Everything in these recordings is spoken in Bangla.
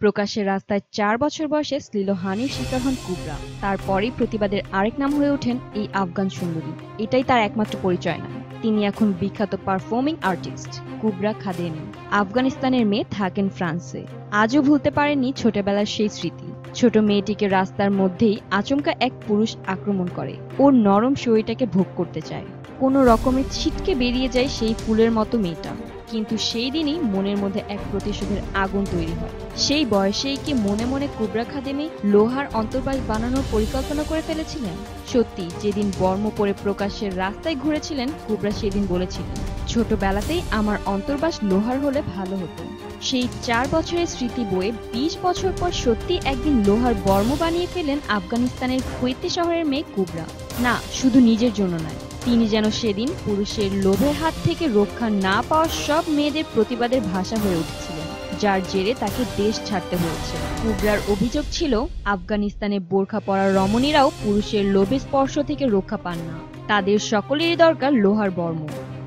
প্রকাশ্যে রাস্তায় ৪ বছর বয়সে শ্লীলহানির শিকার হন কুবরা। তারপরেই প্রতিবাদের আরেক নাম হয়ে ওঠেন এই আফগান সুন্দরী। এটাই তার একমাত্র পরিচয় না, তিনি এখন বিখ্যাত পারফর্মিং আর্টিস্ট কুবরা খাদেমি। আফগানিস্তানের মেয়ে, থাকেন ফ্রান্সে। আজও ভুলতে পারেননি ছোটবেলার সেই স্মৃতি। ছোট মেয়েটিকে রাস্তার মধ্যেই আচমকা এক পুরুষ আক্রমণ করে, ওর নরম শরীরটাকে ভোগ করতে চায়। কোনো রকমে ছিটকে বেরিয়ে যায় সেই ফুলের মতো মেয়েটা। কিন্তু সেই দিনই মনের মধ্যে এক প্রতিশোধের আগুন তৈরি হয়। সেই বয়সেই কি মনে মনে কুবরা খাদেমি লোহার অন্তর্বাস বানানোর পরিকল্পনা করে ফেলেছিলেন? সত্যি, যেদিন বর্ম পরে প্রকাশ্যের রাস্তায় ঘুরেছিলেন, কুবরা সেদিন বলেছিলেন, ছোটবেলাতেই আমার অন্তর্বাস লোহার হলে ভালো হতো। সেই ৪ বছরের স্মৃতি বয়ে ২০ বছর পর সত্যি একদিন লোহার বর্ম বানিয়ে ফেলেন আফগানিস্তানের কুয়েতি শহরের মেয়ে কুবরা। না, শুধু নিজের জন্য নয়, তিনি যেন সেদিন পুরুষের লোভের হাত থেকে রক্ষা না পাওয়া সব মেয়েদের প্রতিবাদের ভাষা হয়ে উঠেছিলেন, যার জেরে তাকে দেশ ছাড়তে হয়েছে। কুবরার অভিযোগ ছিল, আফগানিস্তানে বোরখা পরা রমণীরাও পুরুষের লোভের স্পর্শ থেকে রক্ষা পান না, তাদের সকলেরই দরকার লোহার বর্ম।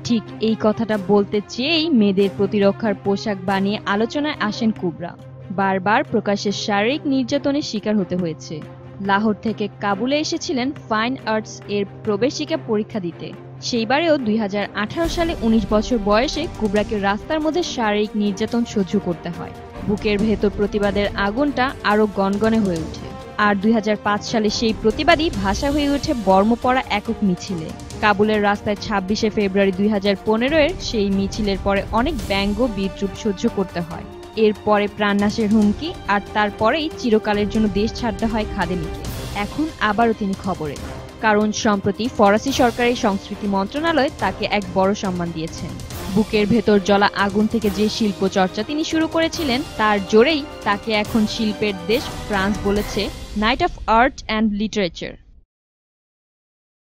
ঠিক এই কথাটা বলতে চেয়েই মেয়েদের প্রতিরক্ষার পোশাক বানিয়ে আলোচনায় আসেন কুবরা। বারবার প্রকাশ্যে শারীরিক নির্যাতনের শিকার হতে হয়েছে। লাহোর থেকে কাবুলে এসেছিলেন ফাইন আর্টস এর প্রবেশিকা পরীক্ষা দিতে। সেইবারেও ২০১৮ সালে ১৯ বছর বয়সে কুবরাকে রাস্তার মধ্যে শারীরিক নির্যাতন সহ্য করতে হয়। বুকের ভেতর প্রতিবাদের আগুনটা আরো গনগনে হয়ে ওঠে। আর ২০০৫ সালে সেই প্রতিবাদী ভাষা হয়ে ওঠে বর্ম পরা একক মিছিলে। কাবুলের রাস্তায় ২৬শে ফেব্রুয়ারি ২০১৫-এর সেই মিছিলের পরে অনেক ব্যঙ্গ বিদ্রূপ সহ্য করতে হয়। এরপরে প্রাণনাশের হুমকি, আর তারপরেই চিরকালের জন্য দেশ ছাড়তে হয় খাদেমিকে। এখন আবারও তিনি খবরে, কারণ সম্প্রতি ফরাসি সরকারের সংস্কৃতি মন্ত্রণালয় তাকে এক বড় সম্মান দিয়েছেন। বুকের ভেতর জ্বলা আগুন থেকে যে শিল্প চর্চা তিনি শুরু করেছিলেন, তার জোরেই তাকে এখন শিল্পের দেশ ফ্রান্স বলেছে night of art and literature.